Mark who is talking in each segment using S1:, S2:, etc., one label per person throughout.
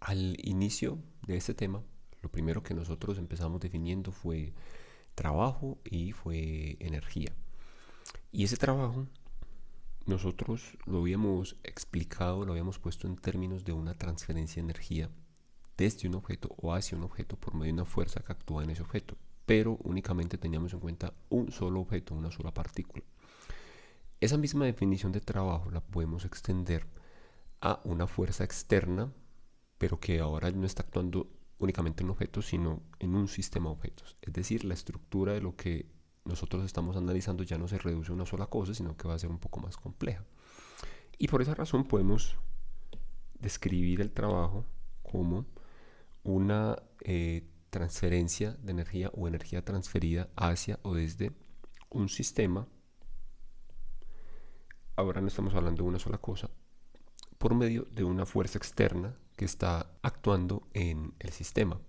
S1: Al inicio de este tema, lo primero que nosotros empezamos definiendo fue trabajo y fue energía. Y ese trabajo nosotros lo habíamos explicado, lo habíamos puesto en términos de una transferencia de energía desde un objeto o hacia un objeto por medio de una fuerza que actúa en ese objeto, pero únicamente teníamos en cuenta un solo objeto, una sola partícula. Esa misma definición de trabajo la podemos extender a una fuerza externa, pero que ahora no está actuando únicamente en objetos, sino en un sistema de objetos. Es decir, la estructura de lo que nosotros estamos analizando ya no se reduce a una sola cosa, sino que va a ser un poco más compleja. Y por esa razón podemos describir el trabajo como una transferencia de energía o energía transferida hacia o desde un sistema. Ahora no estamos hablando de una sola cosa, por medio de una fuerza externa que está actuando en el sistema.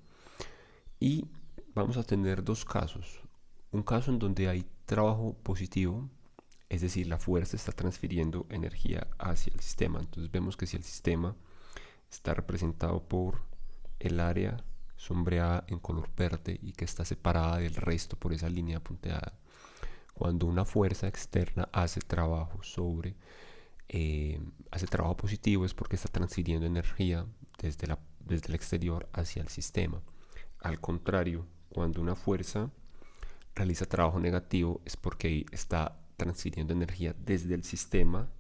S1: Y vamos a tener dos casos. Un caso en donde hay trabajo positivo, es decir, la fuerza está transfiriendo energía hacia el sistema. Entonces vemos que si el sistema está representado por el área sombreada en color verde y que está separada del resto por esa línea punteada, cuando una fuerza externa hace trabajo positivo es porque está transfiriendo energía desde el exterior hacia el sistema. Al contrario, cuando una fuerza realiza trabajo negativo es porque está transfiriendo energía desde el sistema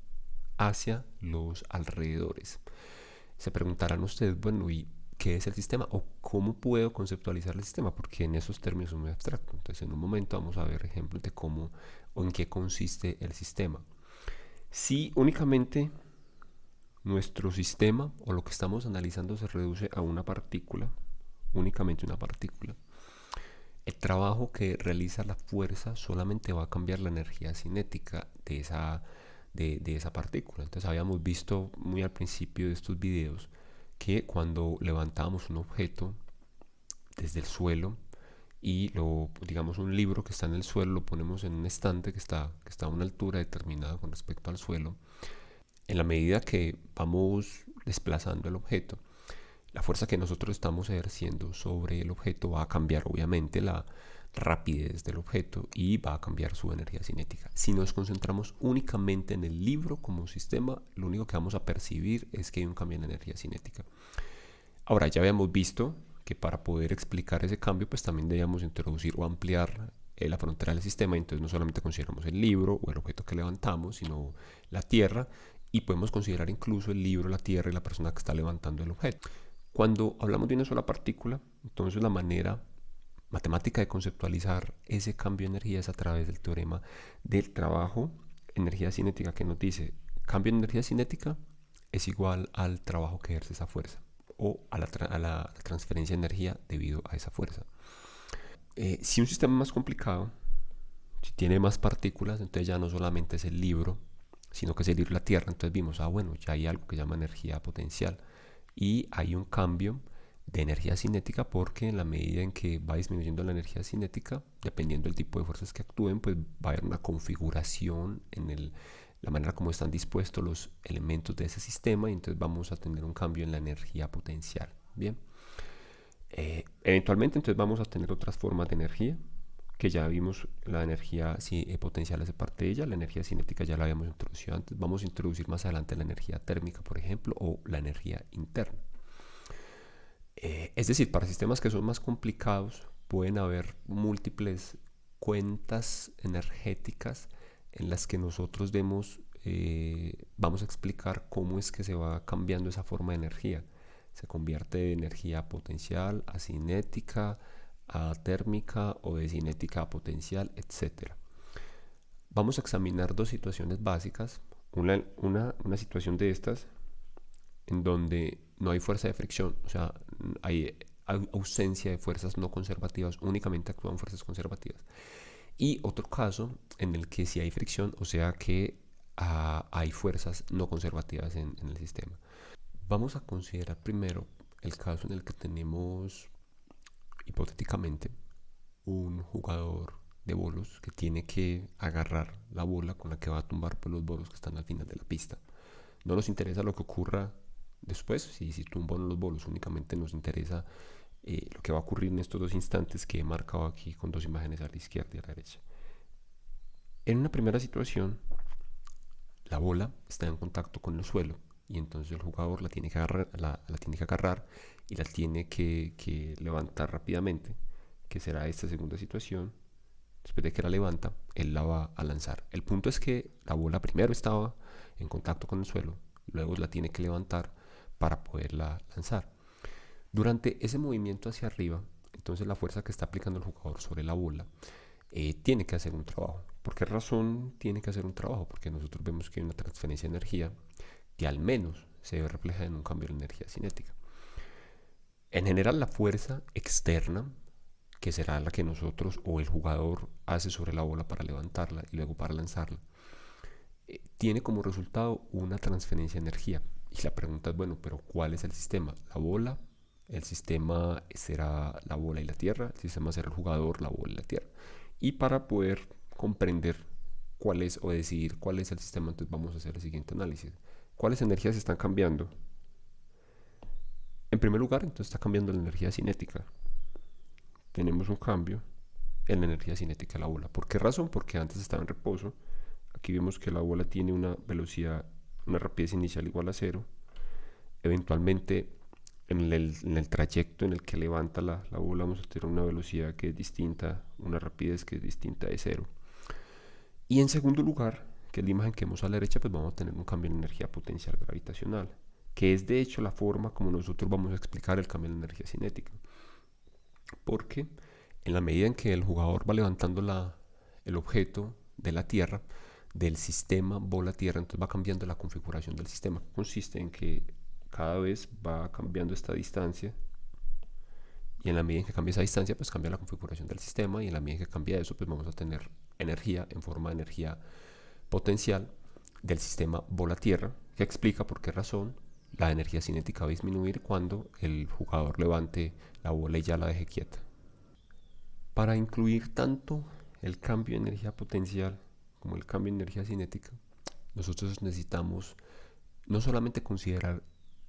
S1: hacia los alrededores. Se preguntarán ustedes, bueno, ¿y qué es el sistema? ¿O cómo puedo conceptualizar el sistema? Porque en esos términos es muy abstracto. Entonces, en un momento vamos a ver ejemplos de cómo o en qué consiste el sistema. Si únicamente nuestro sistema o lo que estamos analizando se reduce a una partícula, únicamente una partícula, el trabajo que realiza la fuerza solamente va a cambiar la energía cinética de esa partícula. Entonces habíamos visto muy al principio de estos videos que cuando levantamos un objeto desde el suelo y digamos un libro que está en el suelo, lo ponemos en un estante que está a una altura determinada con respecto al suelo, en la medida que vamos desplazando el objeto, la fuerza que nosotros estamos ejerciendo sobre el objeto va a cambiar obviamente la rapidez del objeto y va a cambiar su energía cinética. Si nos concentramos únicamente en el libro como sistema, lo único que vamos a percibir es que hay un cambio en energía cinética. Ahora, ya habíamos visto que para poder explicar ese cambio, pues también debíamos introducir o ampliar la frontera del sistema. Entonces no solamente consideramos el libro o el objeto que levantamos, sino la Tierra, y podemos considerar incluso el libro, la Tierra y la persona que está levantando el objeto. Cuando hablamos de una sola partícula, entonces la manera matemática de conceptualizar ese cambio de energía es a través del teorema del trabajo, energía cinética, que nos dice cambio de energía cinética es igual al trabajo que ejerce esa fuerza o a la transferencia de energía debido a esa fuerza. Si un sistema es más complicado, si tiene más partículas, entonces ya no solamente es el libro, sino que es el libro y la Tierra. Entonces vimos, bueno, ya hay algo que se llama energía potencial y hay un cambio de energía cinética porque en la medida en que va disminuyendo la energía cinética, dependiendo del tipo de fuerzas que actúen, pues va a haber una configuración en la manera como están dispuestos los elementos de ese sistema y entonces vamos a tener un cambio en la energía potencial. Bien. Eventualmente entonces vamos a tener otras formas de energía que ya vimos. La energía potencial hace parte de ella, la energía cinética ya la habíamos introducido antes. Vamos a introducir más adelante la energía térmica, por ejemplo, o la energía interna. Es decir, para sistemas que son más complicados pueden haber múltiples cuentas energéticas en las que nosotros vamos a explicar cómo es que se va cambiando esa forma de energía. Se convierte de energía potencial a cinética, a térmica o de cinética a potencial, etc. Vamos a examinar dos situaciones básicas. Una situación de estas en donde no hay fuerza de fricción, o sea, hay ausencia de fuerzas no conservativas, únicamente actúan fuerzas conservativas. Y otro caso en el que sí hay fricción, o sea que hay fuerzas no conservativas en el sistema. Vamos a considerar primero el caso en el que tenemos, hipotéticamente, un jugador de bolos que tiene que agarrar la bola con la que va a tumbar por los bolos que están al final de la pista. No nos interesa lo que ocurra Después, si tumbo los bolos, únicamente nos interesa lo que va a ocurrir en estos dos instantes que he marcado aquí con dos imágenes a la izquierda y a la derecha. En una primera situación, la bola está en contacto con el suelo y entonces el jugador la tiene que agarrar, la tiene que agarrar y la tiene que levantar rápidamente, que será esta segunda situación. Después de que la levanta, él la va a lanzar. El punto es que la bola primero estaba en contacto con el suelo, luego la tiene que levantar para poderla lanzar. Durante ese movimiento hacia arriba, entonces la fuerza que está aplicando el jugador sobre la bola tiene que hacer un trabajo. ¿Por qué razón tiene que hacer un trabajo? Porque nosotros vemos que hay una transferencia de energía que al menos se ve reflejada en un cambio de energía cinética. En general, la fuerza externa, que será la que nosotros o el jugador hace sobre la bola para levantarla y luego para lanzarla, tiene como resultado una transferencia de energía. Y la pregunta es, bueno, pero ¿cuál es el sistema? ¿La bola? ¿El sistema será la bola y la tierra? ¿El sistema será el jugador, la bola y la tierra? Y para poder comprender cuál es o decidir cuál es el sistema, entonces vamos a hacer el siguiente análisis. ¿Cuáles energías están cambiando? En primer lugar, entonces está cambiando la energía cinética. Tenemos un cambio en la energía cinética de la bola. ¿Por qué razón? Porque antes estaba en reposo. Aquí vemos que la bola tiene una velocidad, una rapidez inicial igual a 0. Eventualmente, en el trayecto en el que levanta la bola, vamos a tener una velocidad que es distinta, una rapidez que es distinta de 0. Y en segundo lugar, que es la imagen que vemos a la derecha, pues vamos a tener un cambio en energía potencial gravitacional, que es de hecho la forma como nosotros vamos a explicar el cambio en energía cinética. Porque en la medida en que el jugador va levantando el objeto de la Tierra, del sistema bola-tierra, entonces va cambiando la configuración del sistema. Consiste en que cada vez va cambiando esta distancia y en la medida en que cambia esa distancia, pues cambia la configuración del sistema y en la medida en que cambia eso, pues vamos a tener energía en forma de energía potencial del sistema bola-tierra, que explica por qué razón la energía cinética va a disminuir cuando el jugador levante la bola y ya la deje quieta. Para incluir tanto el cambio de energía potencial como el cambio de energía cinética, nosotros necesitamos no solamente considerar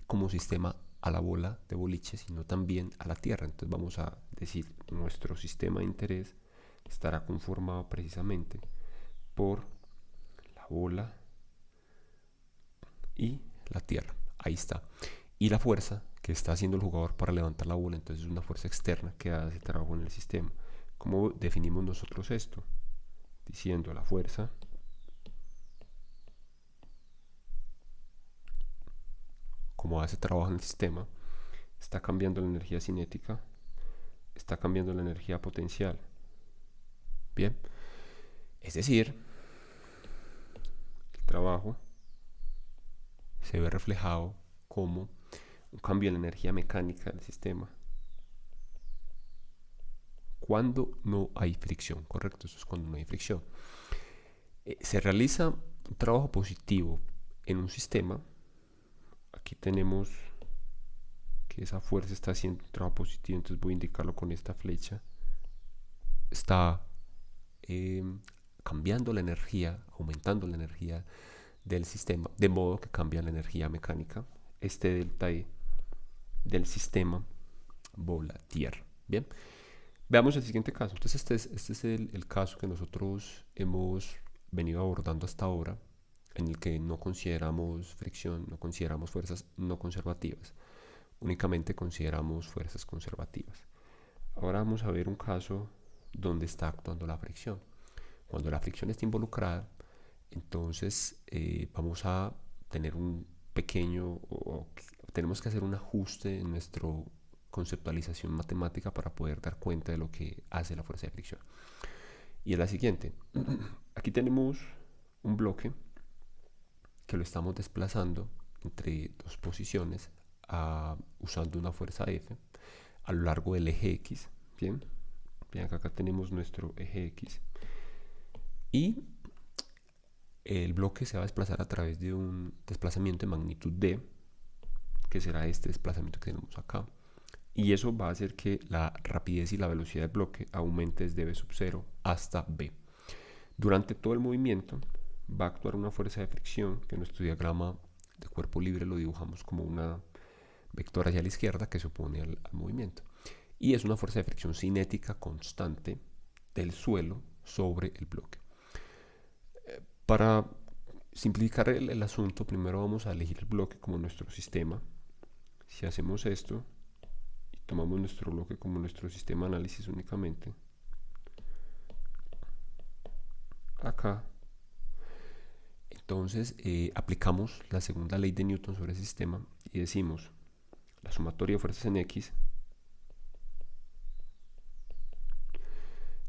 S1: como sistema a la bola de boliche, sino también a la Tierra. Entonces vamos a decir, nuestro sistema de interés estará conformado precisamente por la bola y la Tierra. Ahí está. Y la fuerza que está haciendo el jugador para levantar la bola, entonces es una fuerza externa que hace trabajo en el sistema. ¿Cómo definimos nosotros esto? Diciendo la fuerza como hace trabajo en el sistema, está cambiando la energía cinética, está cambiando la energía potencial. Bien, es decir, el trabajo se ve reflejado como un cambio en la energía mecánica del sistema cuando no hay fricción, correcto, eso es cuando no hay fricción. Se realiza un trabajo positivo en un sistema. Aquí tenemos que esa fuerza está haciendo un trabajo positivo, entonces voy a indicarlo con esta flecha. Está cambiando la energía, aumentando la energía del sistema, de modo que cambia la energía mecánica, este delta E del sistema bola-tierra. Bien, veamos el siguiente caso. Entonces este es el caso que nosotros hemos venido abordando hasta ahora, en el que no consideramos fricción, no consideramos fuerzas no conservativas, únicamente consideramos fuerzas conservativas. Ahora vamos a ver un caso donde está actuando la fricción. Cuando la fricción está involucrada, entonces vamos a tener un pequeño, o tenemos que hacer un ajuste en nuestra conceptualización matemática para poder dar cuenta de lo que hace la fuerza de fricción. Y es la siguiente. Aquí tenemos un bloque que lo estamos desplazando entre dos posiciones usando una fuerza F a lo largo del eje X. Bien, bien, acá tenemos nuestro eje X y el bloque se va a desplazar a través de un desplazamiento de magnitud D, que será este desplazamiento que tenemos acá, y eso va a hacer que la rapidez y la velocidad del bloque aumente desde B sub 0 hasta B. Durante todo el movimiento va a actuar una fuerza de fricción que en nuestro diagrama de cuerpo libre lo dibujamos como una vector hacia la izquierda que se opone al movimiento. Y es una fuerza de fricción cinética constante del suelo sobre el bloque. Para simplificar el asunto, primero vamos a elegir el bloque como nuestro sistema. Si hacemos esto y tomamos nuestro bloque como nuestro sistema de análisis únicamente, acá, entonces aplicamos la segunda ley de Newton sobre el sistema y decimos la sumatoria de fuerzas en X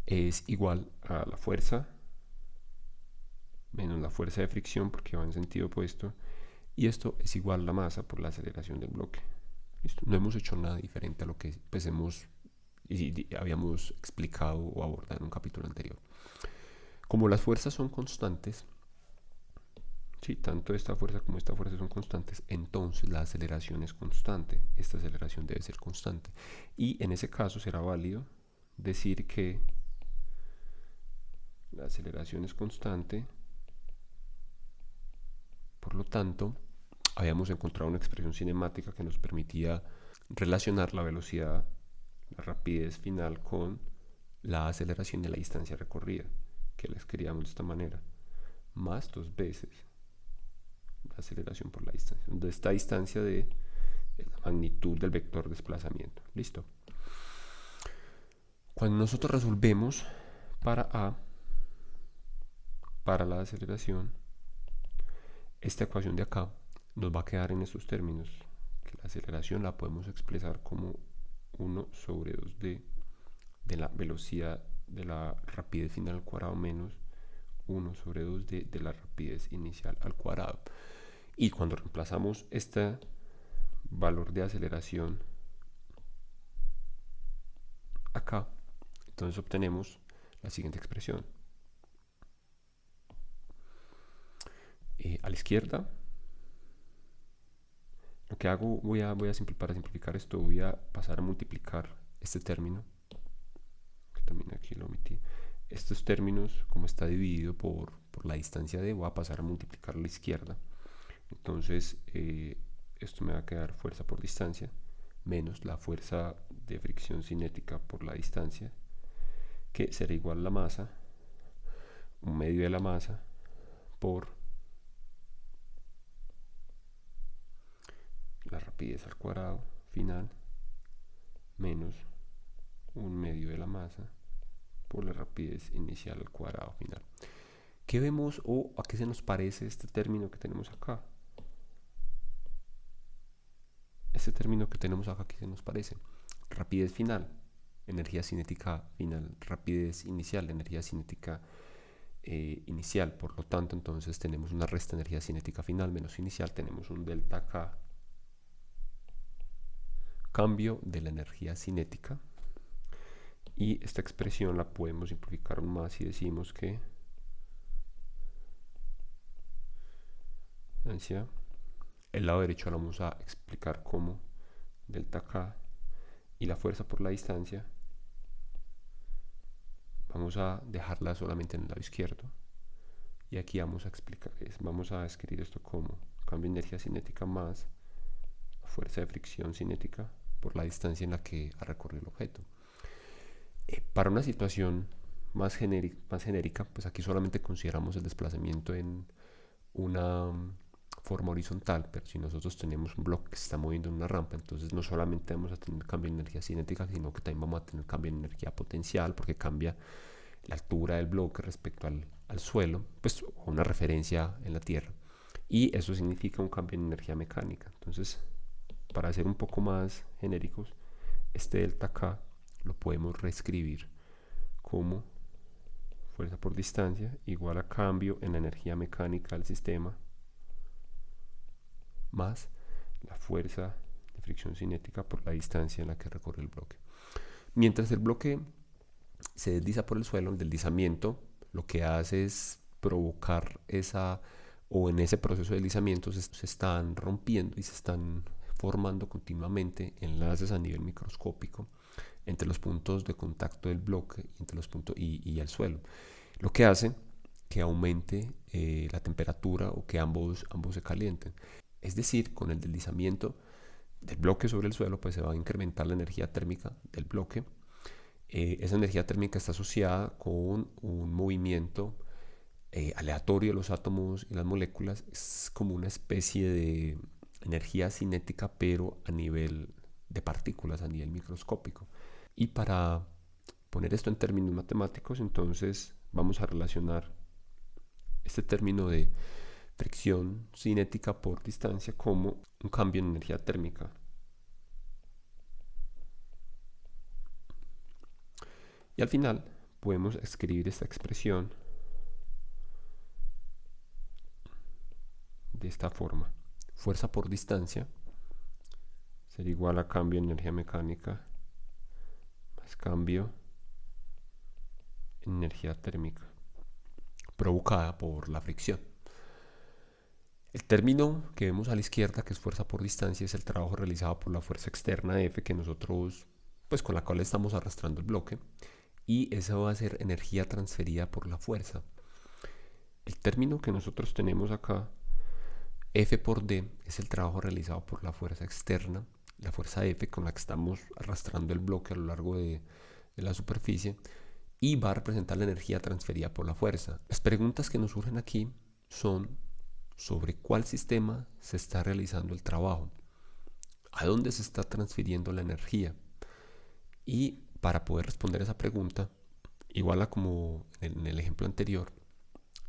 S1: es igual a la fuerza menos la fuerza de fricción, porque va en sentido opuesto, y esto es igual a la masa por la aceleración del bloque. ¿Listo? No hemos hecho nada diferente a lo que pues, habíamos explicado o abordado en un capítulo anterior. Como las fuerzas son constantes, ¿sí? Tanto esta fuerza como esta fuerza son constantes, entonces la aceleración es constante. Esta aceleración debe ser constante. Y en ese caso será válido decir que la aceleración es constante. Por lo tanto, habíamos encontrado una expresión cinemática que nos permitía relacionar la velocidad, la rapidez final con la aceleración de la distancia recorrida, que la escribíamos de esta manera, más 2 veces la aceleración por la distancia, donde esta distancia de la magnitud del vector de desplazamiento. ¿Listo? Cuando nosotros resolvemos para A, para la aceleración, esta ecuación de acá nos va a quedar en estos términos, que la aceleración la podemos expresar como 1 sobre 2d de la velocidad de la rapidez final al cuadrado menos 1 sobre 2d de la rapidez inicial al cuadrado. Y cuando reemplazamos este valor de aceleración acá, entonces obtenemos la siguiente expresión. A la izquierda, lo que hago, para simplificar esto, voy a pasar a multiplicar este término, que también aquí lo omití. Estos términos, como está dividido por la distancia d, voy a pasar a multiplicar a la izquierda. Entonces, esto me va a quedar fuerza por distancia, menos la fuerza de fricción cinética por la distancia, que será igual a la masa, un medio de la masa, por la rapidez al cuadrado final menos un medio de la masa por la rapidez inicial al cuadrado final. ¿Qué vemos o a qué se nos parece este término que tenemos acá? Este término que tenemos acá, ¿qué se nos parece? Rapidez final, energía cinética final, rapidez inicial, energía cinética inicial. Por lo tanto, entonces tenemos una resta de energía cinética final menos inicial, tenemos un delta K, cambio de la energía cinética, y esta expresión la podemos simplificar aún más y decimos que el lado derecho lo vamos a explicar como delta K y la fuerza por la distancia vamos a dejarla solamente en el lado izquierdo, y aquí vamos a escribir esto como cambio de energía cinética más fuerza de fricción cinética por la distancia en la que ha recorrido el objeto. Para una situación más genérica, pues aquí solamente consideramos el desplazamiento en una forma horizontal, pero si nosotros tenemos un bloque que se está moviendo en una rampa, entonces no solamente vamos a tener cambio de energía cinética, sino que también vamos a tener cambio de energía potencial, porque cambia la altura del bloque respecto al suelo, pues una referencia en la Tierra, y eso significa un cambio en energía mecánica. Entonces, para ser un poco más genéricos, este delta K lo podemos reescribir como fuerza por distancia igual a cambio en la energía mecánica del sistema más la fuerza de fricción cinética por la distancia en la que recorre el bloque. Mientras el bloque se desliza por el suelo, el deslizamiento lo que hace es provocar en ese proceso de deslizamiento se están rompiendo y se están formando continuamente enlaces a nivel microscópico entre los puntos de contacto del bloque entre los puntos y el suelo, lo que hace que aumente la temperatura o que ambos se calienten. Es decir, con el deslizamiento del bloque sobre el suelo, pues se va a incrementar la energía térmica del bloque. Esa energía térmica está asociada con un movimiento aleatorio de los átomos y las moléculas. Es como una especie de energía cinética, pero a nivel de partículas, a nivel microscópico. Y para poner esto en términos matemáticos, entonces vamos a relacionar este término de fricción cinética por distancia como un cambio en energía térmica. Y al final podemos escribir esta expresión de esta forma. Fuerza por distancia será igual a cambio en energía mecánica más cambio en energía térmica provocada por la fricción. El término que vemos a la izquierda, que es fuerza por distancia, es el trabajo realizado por la fuerza externa F que nosotros, pues con la cual estamos arrastrando el bloque, y esa va a ser energía transferida por la fuerza. El término que nosotros tenemos acá, F por D, es el trabajo realizado por la fuerza externa, la fuerza F con la que estamos arrastrando el bloque a lo largo de la superficie, y va a representar la energía transferida por la fuerza. Las preguntas que nos surgen aquí son sobre cuál sistema se está realizando el trabajo, a dónde se está transfiriendo la energía. Y para poder responder esa pregunta, igual a como en el ejemplo anterior,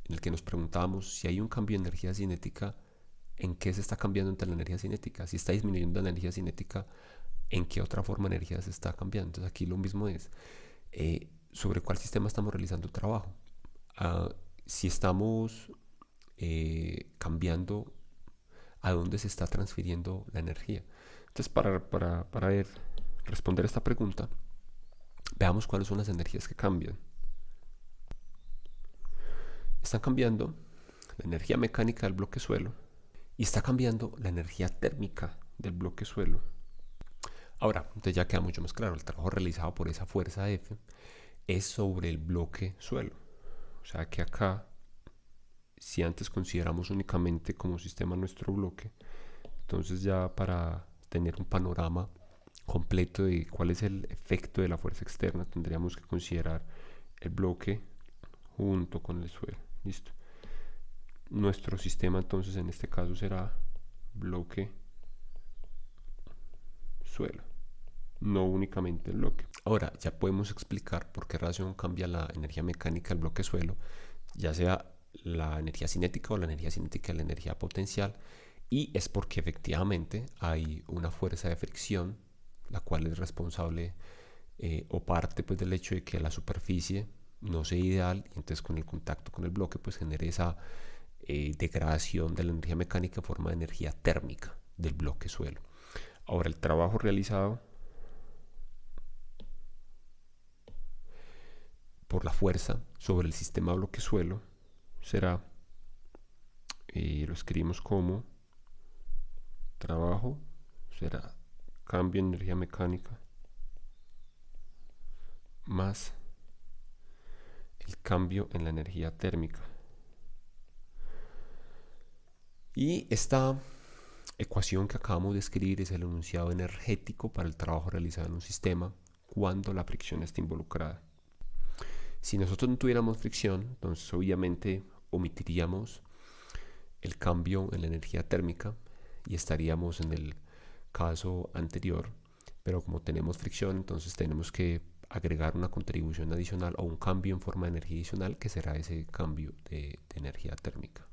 S1: en el que nos preguntábamos si hay un cambio de energía cinética, ¿en qué se está cambiando entre la energía cinética? Si está disminuyendo la energía cinética, ¿en qué otra forma de energía se está cambiando? Entonces aquí lo mismo es sobre cuál sistema estamos realizando el trabajo. Si estamos cambiando a dónde se está transfiriendo la energía. Entonces, para responder esta pregunta, veamos cuáles son las energías que cambian. Están cambiando la energía mecánica del bloque suelo y está cambiando la energía térmica del bloque suelo. Ahora, entonces ya queda mucho más claro, el trabajo realizado por esa fuerza F es sobre el bloque suelo. O sea que acá, si antes consideramos únicamente como sistema nuestro bloque, entonces ya para tener un panorama completo de cuál es el efecto de la fuerza externa, tendríamos que considerar el bloque junto con el suelo. Listo. Nuestro sistema entonces en este caso será bloque suelo, no únicamente el bloque. Ahora ya podemos explicar por qué razón cambia la energía mecánica del bloque suelo, ya sea la energía cinética o la energía cinética de la energía potencial, y es porque efectivamente hay una fuerza de fricción la cual es responsable o parte pues del hecho de que la superficie no sea ideal, y entonces con el contacto con el bloque pues genere esa degradación de la energía mecánica en forma de energía térmica del bloque suelo. Ahora el trabajo realizado por la fuerza sobre el sistema bloque suelo será, lo escribimos como trabajo, será cambio en energía mecánica más el cambio en la energía térmica. Y esta ecuación que acabamos de escribir es el enunciado energético para el trabajo realizado en un sistema cuando la fricción está involucrada. Si nosotros no tuviéramos fricción, entonces obviamente omitiríamos el cambio en la energía térmica y estaríamos en el caso anterior, pero como tenemos fricción, entonces tenemos que agregar una contribución adicional o un cambio en forma de energía adicional, que será ese cambio de energía térmica.